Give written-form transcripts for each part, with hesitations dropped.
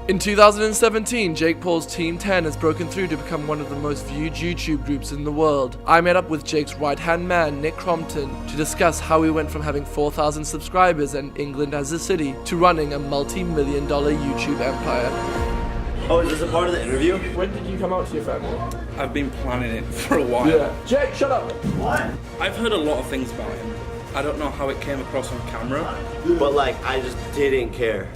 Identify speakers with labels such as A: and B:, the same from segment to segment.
A: In 2017, Jake Paul's Team 10 has broken through to become one of the most viewed YouTube groups in the world. I met up with Jake's right-hand man, Nick Crompton, to discuss how he went from having 4,000 subscribers and England as a city to running a multi-million-dollar YouTube empire.
B: Oh, is this a part of the interview?
A: When did you come out to your family?
C: I've been planning it for a while.
A: Yeah. Jake, shut up!
B: What?
C: I've heard a lot of things about him. I don't know how it came across on camera.
B: But like, I just didn't care.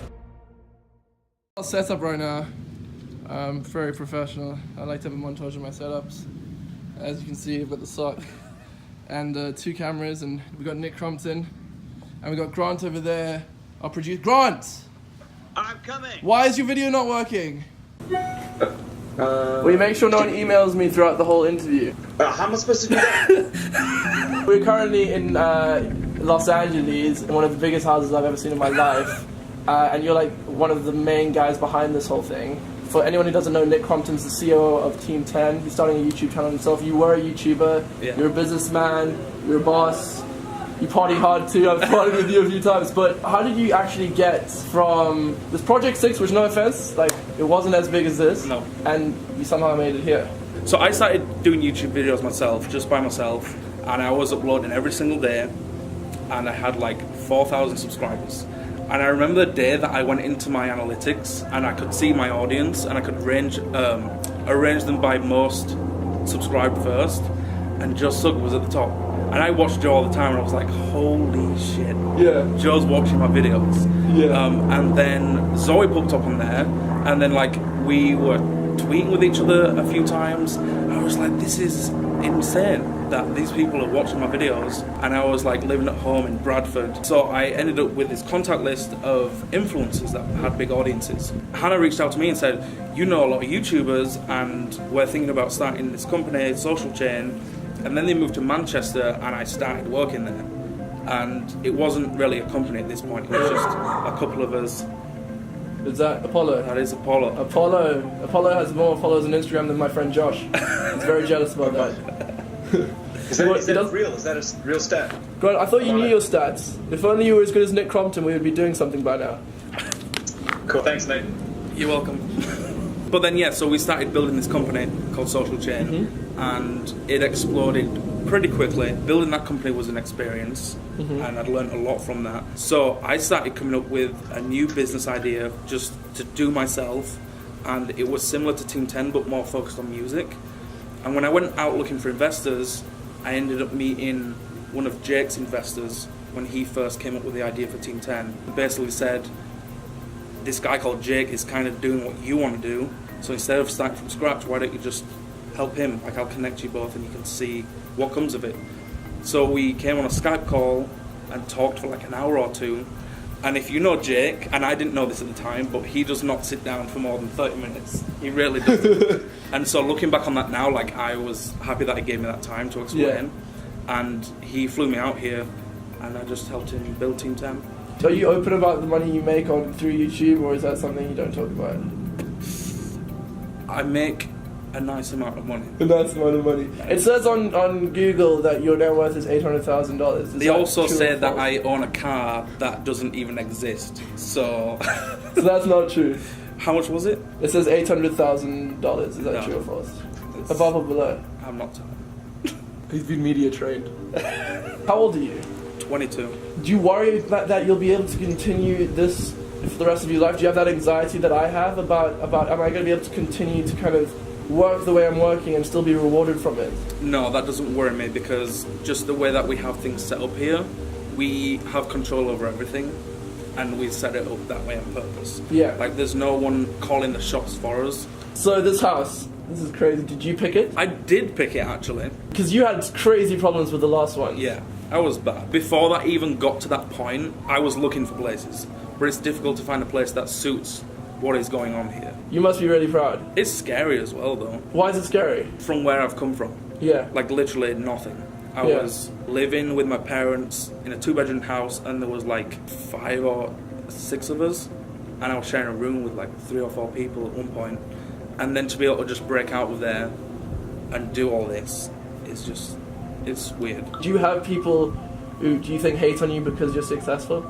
A: I'll set up right now. Very professional. I like to have a montage of my setups. As you can see, I've got the sock and 2 cameras, and we've got Nick Crompton, and we've got Grant over there. I'll produce Grant!
D: I'm coming!
A: Why is your video not working? Will you make sure no one emails me throughout the whole interview?
D: How am I supposed to do that?
A: We're currently in Los Angeles, in one of the biggest houses I've ever seen in my life. And you're like one of the main guys behind this whole thing. For anyone who doesn't know, Nick Crompton's the CEO of Team 10. He's starting a YouTube channel himself. You were a YouTuber,
C: Yeah.
A: You're a businessman, you're a boss, you party hard too, I've partied with you a few times. But how did you actually get from this Project 6, which no offense, like it wasn't as big as this,
C: No.
A: and you somehow made it here?
C: So I started doing YouTube videos myself, just by myself, and I was uploading every single day, and I had like 4,000 subscribers. And I remember the day that I went into my analytics and I could see my audience and I could arrange them by most subscribed first, and Joe Sugg was at the top. And I watched Joe all the time and I was like, holy shit.
A: Yeah.
C: Joe's watching my videos.
A: Yeah.
C: And then Zoe popped up on there, and then like we were tweeting with each other a few times. I was like, this is insane that these people are watching my videos, and I was like living at home in Bradford. So I ended up with this contact list of influencers that had big audiences. Hannah reached out to me and said, you know a lot of YouTubers and we're thinking about starting this company, Social Chain. And then they moved to Manchester and I started working there. And it wasn't really a company at this point, it was just a couple of us.
A: Is that Apollo?
C: That is Apollo.
A: Apollo has more followers on Instagram than my friend Josh. He's very jealous about that.
D: Is that real? Is that a real stat?
A: God, I thought you knew your stats. If only you were as good as Nick Crompton, we would be doing something by now.
D: Cool, thanks, Nate.
C: You're welcome. But then, yeah, so we started building this company called Social Chain, and it exploded pretty quickly. Building that company was an experience, and I'd learned a lot from that. So I started coming up with a new business idea just to do myself, and it was similar to Team 10, but more focused on music. And when I went out looking for investors, I ended up meeting one of Jake's investors when he first came up with the idea for Team 10. He basically said, this guy called Jake is kind of doing what you want to do, so instead of starting from scratch, why don't you just help him? Like, I'll connect you both and you can see what comes of it. So we came on a Skype call and talked for like an hour or two. And if you know Jake, and I didn't know this at the time, but he does not sit down for more than 30 minutes. He really doesn't. And so looking back on that now, like, I was happy that he gave me that time to explain. Yeah. And he flew me out here, and I just helped him build Team 10.
A: Are you open about the money you make through YouTube, or is that something you don't talk about?
C: I make a nice amount of money.
A: A nice amount of money. It says on Google that your net worth is $800,000.
C: They also say that I own a car that doesn't even exist. So
A: so that's not true.
C: How much was it?
A: It says $800,000. Is that true or false? Above or below?
C: I'm not telling.
A: He's been media trained. How old are you?
C: 22.
A: Do you worry that you'll be able to continue this for the rest of your life? Do you have that anxiety that I have about am I going to be able to continue to kind of work the way I'm working and still be rewarded from it?
C: No, that doesn't worry me, because just the way that we have things set up here, we have control over everything, and we set it up that way on purpose.
A: Yeah.
C: Like, there's no one calling the shots for us.
A: So this house, this is crazy. Did you pick it?
C: I did pick it, actually.
A: Because you had crazy problems with the last one.
C: Yeah, I was bad. Before that even got to that point, I was looking for places, but it's difficult to find a place that suits what is going on here.
A: You must be really proud.
C: It's scary as well, though.
A: Why is it scary?
C: From where I've come from.
A: Yeah.
C: Like, literally nothing. I was living with my parents in a 2-bedroom house, and there was like 5 or 6 of us, and I was sharing a room with like 3 or 4 people at one point. And then to be able to just break out of there and do all this is just, it's weird.
A: Do you have people who do you think hate on you because you're successful?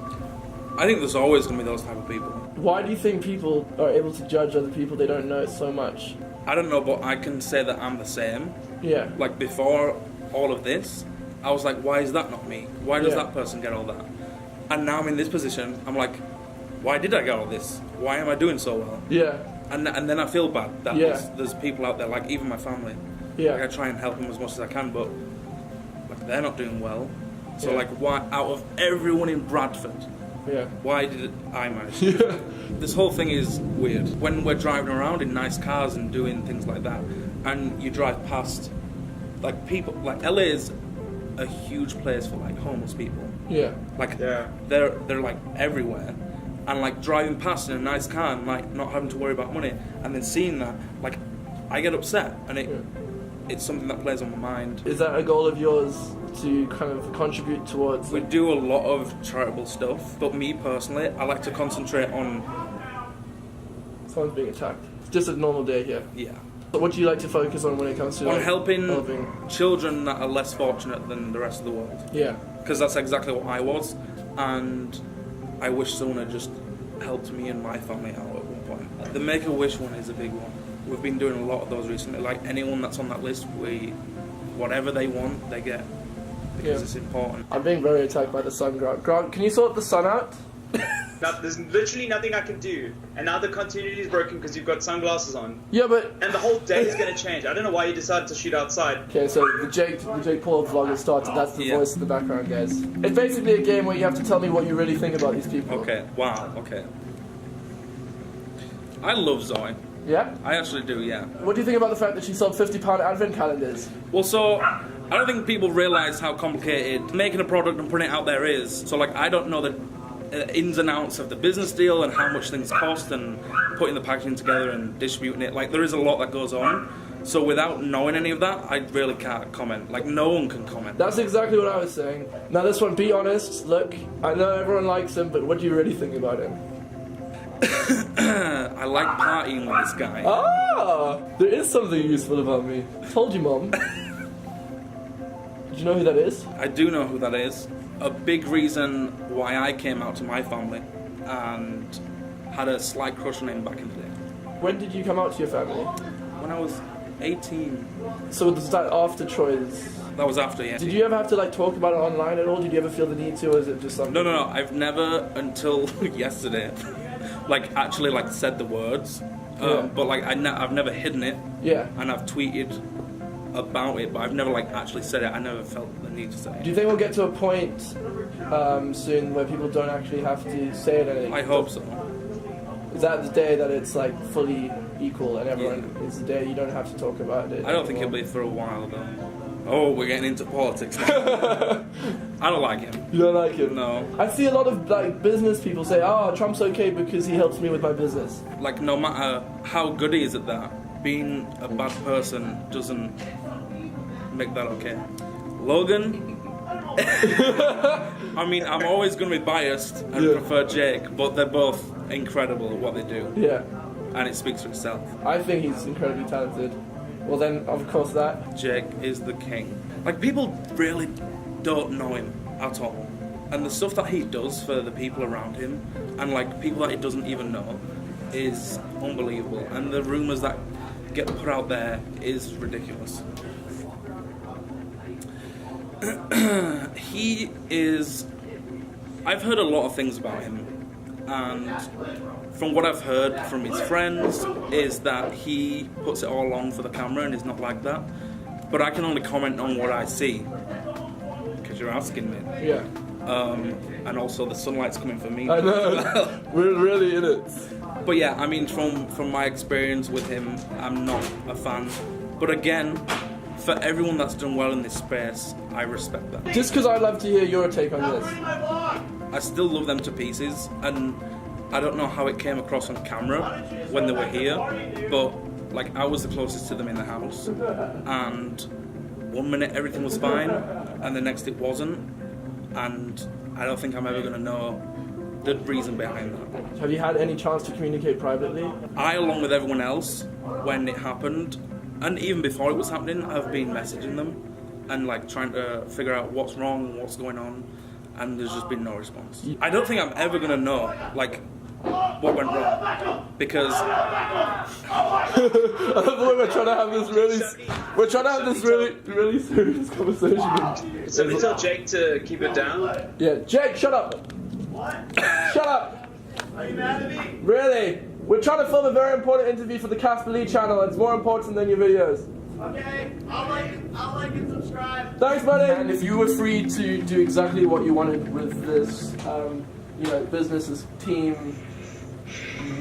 C: I think there's always going to be those type of people.
A: Why do you think people are able to judge other people they don't know so much?
C: I don't know, but I can say that I'm the same.
A: Yeah.
C: Like before all of this, I was like, why is that not me? Why does that person get all that? And now I'm in this position, I'm like, why did I get all this? Why am I doing so well?
A: Yeah.
C: And then I feel bad that there's people out there, like even my family.
A: Yeah.
C: Like I try and help them as much as I can, but like they're not doing well. So like, why out of everyone in Bradford, why did I manage? This whole thing is weird. When we're driving around in nice cars and doing things like that, and you drive past, like people, like LA is a huge place for like homeless people.
A: Yeah.
C: Like they're like everywhere, and like driving past in a nice car and like not having to worry about money, and then seeing that, like I get upset, and it's something that plays on my mind.
A: Is that a goal of yours to kind of contribute towards?
C: We do a lot of charitable stuff, but me personally, I like to concentrate on.
A: Someone's being attacked. It's just a normal day here.
C: Yeah.
A: But what do you like to focus on when it comes to
C: On
A: like,
C: helping children that are less fortunate than the rest of the world.
A: Yeah.
C: Because that's exactly what I was, and I wish someone had just helped me and my family out at one point. The Make-A-Wish one is a big one. We've been doing a lot of those recently. Like anyone that's on that list, whatever they want, they get. Because it's important.
A: I'm being very attacked by the sun, Grant. Grant, can you sort the sun out?
D: Now, there's literally nothing I can do, and now the continuity is broken because you've got sunglasses on.
A: Yeah, but...
D: And the whole day is going to change. I don't know why you decided to shoot outside.
A: Okay, so the Jake Paul vlog has started. That's the voice in the background, guys. It's basically a game where you have to tell me what you really think about these people.
C: Okay, wow, okay. I love Zoe.
A: Yeah?
C: I actually do, yeah.
A: What do you think about the fact that she sold £50 advent calendars?
C: Well, so, I don't think people realise how complicated making a product and putting it out there is. So, like, I don't know the ins and outs of the business deal and how much things cost and putting the packaging together and distributing it. Like, there is a lot that goes on. So without knowing any of that, I really can't comment. Like, no one can comment.
A: That's exactly what I was saying. Now this one, be honest. Look, I know everyone likes him, but what do you really think about him?
C: I like partying with this guy.
A: Ah! There is something useful about me. Told you, Mom. Do you know who that is?
C: I do know who that is. A big reason why I came out to my family and had a slight crush on him back in the day.
A: When did you come out to your family?
C: When I was 18.
A: So was that after Troy's?
C: That was after, yeah.
A: Did you ever have to like talk about it online at all? Did you ever feel the need to, or is it just something?
C: No. I've never until yesterday, like actually like said the words. But like I've never hidden it.
A: Yeah.
C: And I've tweeted about it, but I've never like actually said it. I never felt the need to say it.
A: Do you think we'll get to a point soon where people don't actually have to say it anymore?
C: I hope so.
A: Is that the day that it's like fully equal and everyone is the day you don't have to talk about it?
C: I don't think it'll be for a while though. Oh, we're getting into politics now. I don't like him.
A: You don't like him?
C: No.
A: I see a lot of like business people say, "Oh, Trump's okay because he helps me with my business."
C: Like no matter how good he is at that, being a bad person doesn't make that okay. Logan. I mean, I'm always going to be biased and prefer Jake, but they're both incredible at what they do.
A: Yeah.
C: And it speaks for itself.
A: I think he's incredibly talented. Well then, of course that.
C: Jake is the king. Like, people really don't know him at all. And the stuff that he does for the people around him, and like people that he doesn't even know, is unbelievable. And the rumours that get put out there is ridiculous. He is... I've heard a lot of things about him, and from what I've heard from his friends is that he puts it all on for the camera and is not like that. But I can only comment on what I see, because you're asking me.
A: Yeah.
C: And also the sunlight's coming for me.
A: I know. We're really in it.
C: But yeah, I mean, from my experience with him, I'm not a fan. But again, for everyone that's done well in this space, I respect that.
A: Just because I'd love to hear your take on this.
C: I still love them to pieces, and I don't know how it came across on camera when they were here, but like I was the closest to them in the house, and one minute everything was fine, and the next it wasn't, and I don't think I'm ever going to know the reason behind that.
A: Have you had any chance to communicate privately?
C: I, along with everyone else, when it happened, and even before it was happening, I've been messaging them and like trying to figure out what's wrong and what's going on, and there's just been no response. I don't think I'm ever gonna know. Like, what went wrong. Because
A: I love the way we're trying to have this really serious conversation.
D: So we tell Jake to keep it down.
A: Yeah, Jake, shut up.
B: What?
A: Shut up.
B: Are you mad at me?
A: Really? We're trying to film a very important interview for the Casper Lee channel. It's more important than your videos.
B: Okay, I'll like and subscribe.
A: Thanks, buddy. And if you were free to do exactly what you wanted with this, business team,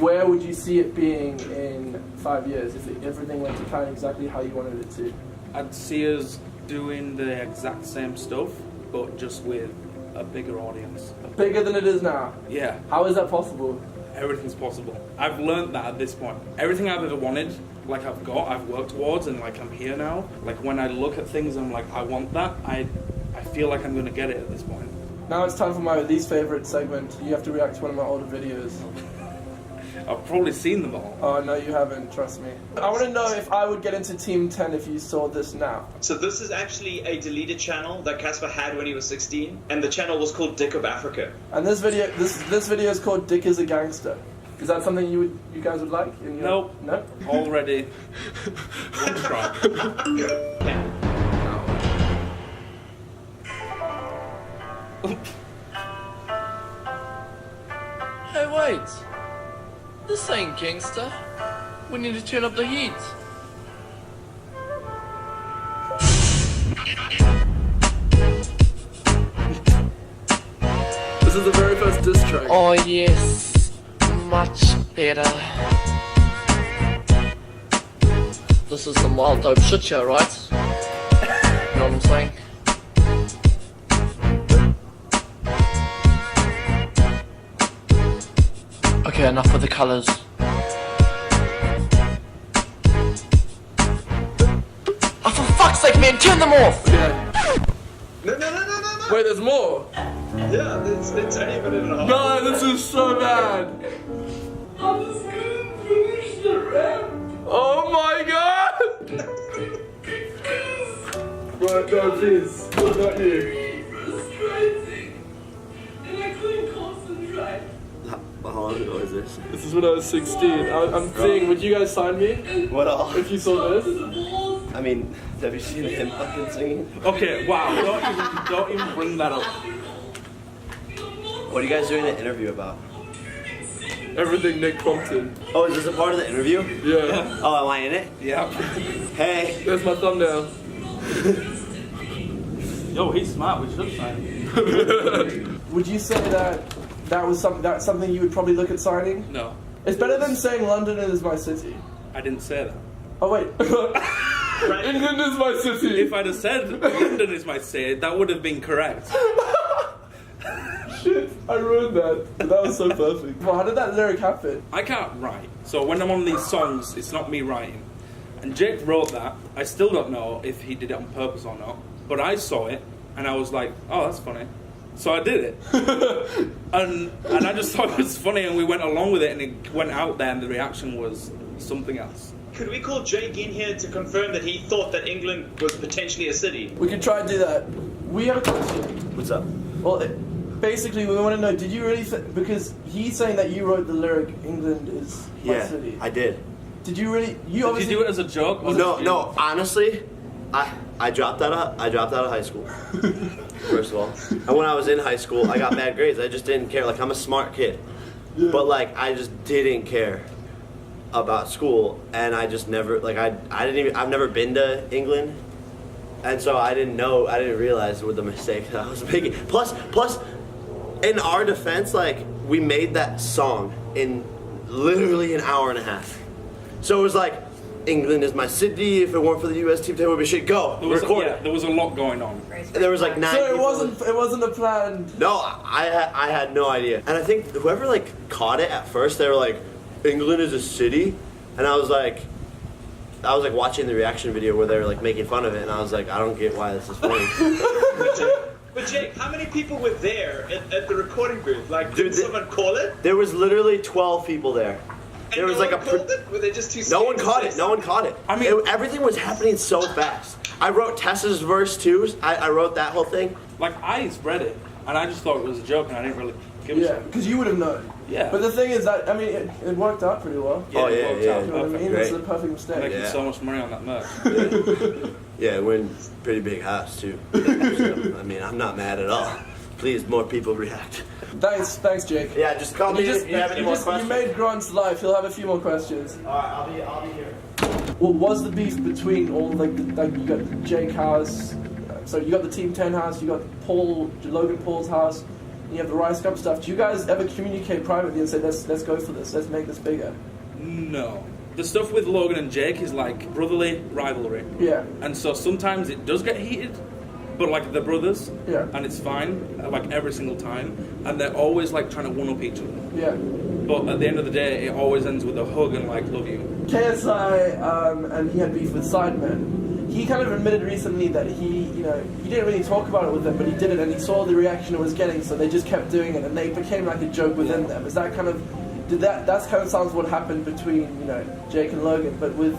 A: where would you see it being in 5 years if everything went to plan exactly how you wanted it to?
C: I'd see us doing the exact same stuff, but just with a bigger audience.
A: Bigger than it is now.
C: Yeah,
A: How is that possible?
C: everything's possible. I've learned that at this point. Everything I've ever wanted, like I've worked towards, and like I'm here now. Like when I look at things, I'm like, I want that. I feel like I'm gonna get it at this point.
A: Now it's time for my least favorite segment. You have to react to one of my older videos.
C: I've probably seen them all.
A: Oh, no, you haven't, trust me. I want to know if I would get into Team 10 if you saw this now.
D: So this is actually a deleted channel that Casper had when he was 16, and the channel was called Dick of Africa.
A: And this video is called Dick is a Gangster. Is that something you guys would like?
C: Nope.
A: No?
C: Already. One try.
A: Hey, wait. This ain't gangster. We need to turn up the heat. This is the very first diss track.
E: Oh yes, much better. This is some wild dope shit show, right? You know what I'm saying? Okay, enough with the colours. Oh, for fuck's sake, man, turn them off!
A: Yeah.
D: No.
A: Wait, there's more.
D: Yeah, it's only a minute and a half.
A: No, this is so bad.
E: I just couldn't finish the rap.
A: Oh my god! Right, no, please. Not you.
E: Frustrating. And I couldn't concentrate.
B: How long ago is this?
A: This is when I was 16. I'm saying, would you guys sign me
B: What all?
A: if you saw this?
B: I mean, have you seen him fucking singing?
C: Okay, wow. Don't even bring that up.
B: What are you guys doing an interview about?
A: Everything Nick Crompton.
B: Oh, is this a part of the interview?
A: Yeah.
B: Oh, am I in it?
C: Yeah.
B: Hey.
A: There's my thumbnail.
C: Yo, he's smart. We should sign him.
A: Would you say that's something you would probably look at signing?
C: No,
A: It's better than saying London is my city.
C: I didn't say that.
A: Oh wait. England is my city.
C: If I'd have said London is my city, that would have been correct.
A: Shit, I ruined that. But that was so perfect. Well, how did that lyric happen?
C: I can't write, so when I'm on these songs, it's not me writing. And Jake wrote that. I still don't know if he did it on purpose or not, but I saw it and I was like, oh, that's funny. So I did it. and I just thought it was funny, and we went along with it, and it went out there, and the reaction was something else.
D: Could we call Jake in here to confirm that he thought that England was potentially a city?
A: We could try and do that. We have a question.
B: What's up?
A: Well, basically, we want to know, did you really because he's saying that you wrote the lyric, England is my
B: Yeah,
A: city.
B: I did.
A: Did you really? You
C: Did
A: obviously
C: you do it as a joke? Or
B: No, honestly, I dropped out of high school. First of all, and when I was in high school, I got bad grades. I just didn't care. Like, I'm a smart kid, but like I just didn't care about school, and I just never I've never been to England, and so I didn't realize what the mistake that I was making. Plus, in our defense, like, we made that song in literally an hour and a half. So it was like, England is my city. If it weren't for the U.S. team, there would be shit. Go, record it.
C: There was a lot going on.
B: There was like 9
A: So
B: people.
A: it wasn't a plan.
B: No, I had no idea. And I think whoever like caught it at first, they were like, England is a city, and I was like watching the reaction video where they were like making fun of it, and I was like, I don't get why this is funny.
D: But Jake, how many people were there at the recording booth? Like, did
B: Dude,
D: someone call it?
B: There was literally 12 people there. There
D: And
B: was
D: no
B: like
D: one
B: a
D: called it? Were they just too
B: no
D: scared
B: one
D: to
B: caught
D: say
B: it. No one caught it.
C: I mean-
B: everything was happening so fast. I wrote Tessa's verse too. I wrote that whole thing.
C: Like, I read it, and I just thought it was a joke, and I didn't really give a
A: Yeah,
C: shit.
A: because you would have known.
C: Yeah.
A: But the thing is that, I mean, it worked out pretty well.
C: Yeah,
B: Oh,
C: it
B: yeah,
C: worked
B: yeah.
C: out.
A: You know what I mean?
B: Great.
A: It's a perfect mistake.
C: Making
B: Yeah.
C: so much money on that merch.
B: Yeah, we're in a pretty big house too. So, I mean, I'm not mad at all. Please, more people react.
A: Thanks, Jake.
B: Yeah, just call me if you have any more
A: You
B: questions.
A: made Grant's life. He'll have a few more questions.
B: Alright, I'll be here.
A: What was the beef between all like you got the Jake house, so you got the Team 10 house, you got Logan Paul's house, and you have the Rice Cup stuff. Do you guys ever communicate privately and say let's go for this, let's make this bigger?
C: No. The stuff with Logan and Jake is like brotherly rivalry.
A: Yeah.
C: And so sometimes it does get heated, but like they're brothers,
A: Yeah.
C: and it's fine, like every single time, and they're always like trying to one up each other.
A: Yeah.
C: But at the end of the day, it always ends with a hug and like, love you.
A: KSI, and he had beef with Sidemen. He kind of admitted recently that he didn't really talk about it with them, but he did it, and he saw the reaction it was getting, so they just kept doing it, and they became like a joke within them. Is that kind of, that's kind of sounds what happened between Jake and Logan, but with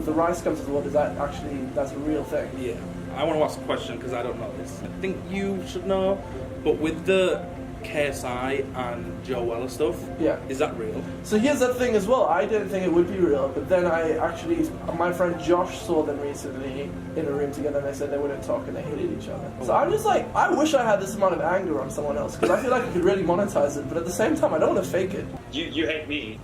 A: the Rice Cups as well, that's a real thing?
C: Yeah. I want to ask a question because I don't know this. I think you should know, but with the KSI and Joe Weller stuff,
A: Yeah.
C: is that real?
A: So here's the thing as well. I didn't think it would be real, but then my friend Josh saw them recently in a room together, and they said they wouldn't talk and they hated each other. So I'm just like, I wish I had this amount of anger on someone else, because I feel like I could really monetize it, but at the same time, I don't want to fake it.
D: You hate me.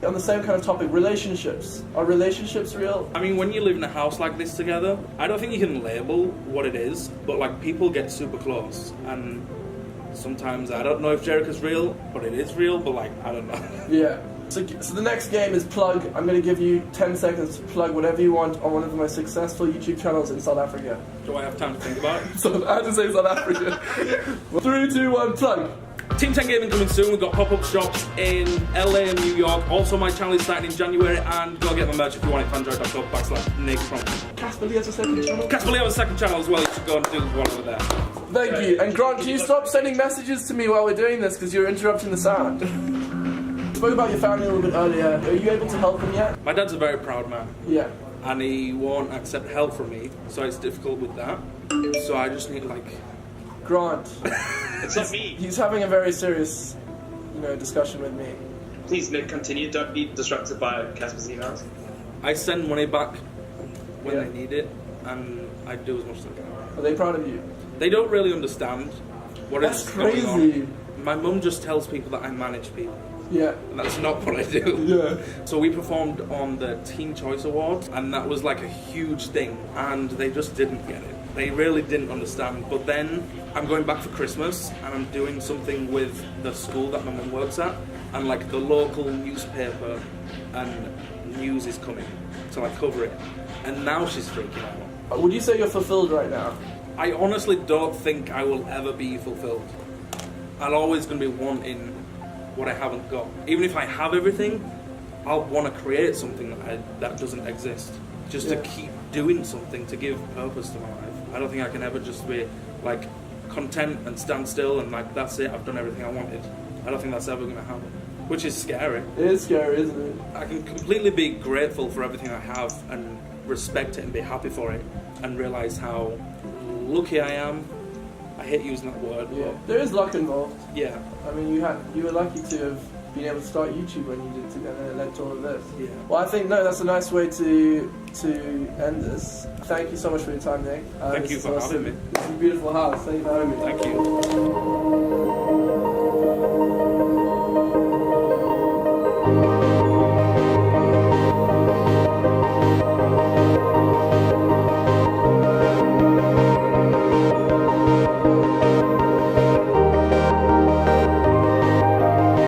A: On the same kind of topic, relationships. Are relationships real?
C: I mean, when you live in a house like this together, I don't think you can label what it is, but like people get super close, and sometimes I don't know if Jericho's real, but it is real, but like, I don't know.
A: Yeah. So the next game is plug. I'm going to give you 10 seconds to plug whatever you want on one of the most successful YouTube channels in South Africa.
C: Do I have time to think about it?
A: So I had to say South Africa. 3, 2, 1, plug.
C: Team 10 Gaming coming soon. We've got pop-up shops in LA and New York. Also, my channel is starting in January, and go get my merch if you want it, fanjoy.com/Nick Crompton.
A: Casper Lee has a second channel.
C: Casper Lee has a second channel as well. You should go and do one over there.
A: Thank you. And Grant, can you stop sending messages to me while we're doing this, because you're interrupting the sound? You spoke about your family a little bit earlier. Are you able to help them yet?
C: My dad's a very proud man,
A: Yeah.
C: and he won't accept help from me, so it's difficult with that. So I just need
A: Grant,
D: It's not me.
A: he's having a very serious, discussion with me.
D: Please, Nick, continue. Don't be disrupted by Casper's emails.
C: I send money back when
A: Yeah.
C: they need it, and I do as much as I can.
A: Are they proud of you?
C: They don't really understand what
A: That's
C: is going
A: crazy.
C: on. My mum just tells people that I manage people,
A: Yeah.
C: and that's not what I do.
A: Yeah.
C: So we performed on the Teen Choice Awards, and that was like a huge thing, and they just didn't get it. They really didn't understand. But then I'm going back for Christmas, and I'm doing something with the school that my mum works at, and like the local newspaper and news is coming to like cover it, and now she's freaking out.
A: Would you say you're fulfilled right now?
C: I honestly don't think I will ever be fulfilled. I'm always going to be wanting what I haven't got. Even if I have everything, I'll want to create something that doesn't exist. Just to keep doing something, to give purpose to my life. I don't think I can ever just be like content and stand still and like that's it, I've done everything I wanted. I don't think that's ever going to happen. Which is scary.
A: It is scary, isn't it?
C: I can completely be grateful for everything I have and respect it and be happy for it and realise how lucky I am. I hate using that word,
A: Yeah. There is luck involved.
C: but yeah.
A: I mean, you were lucky to have been able to start YouTube when you did together, and it led to all of this.
C: Yeah.
A: Well, I think that's a nice way to end this. Thank you so much for your time, Nick.
C: Thank you for having me.
A: This is a beautiful house. Thank you for having me.
C: Thank you.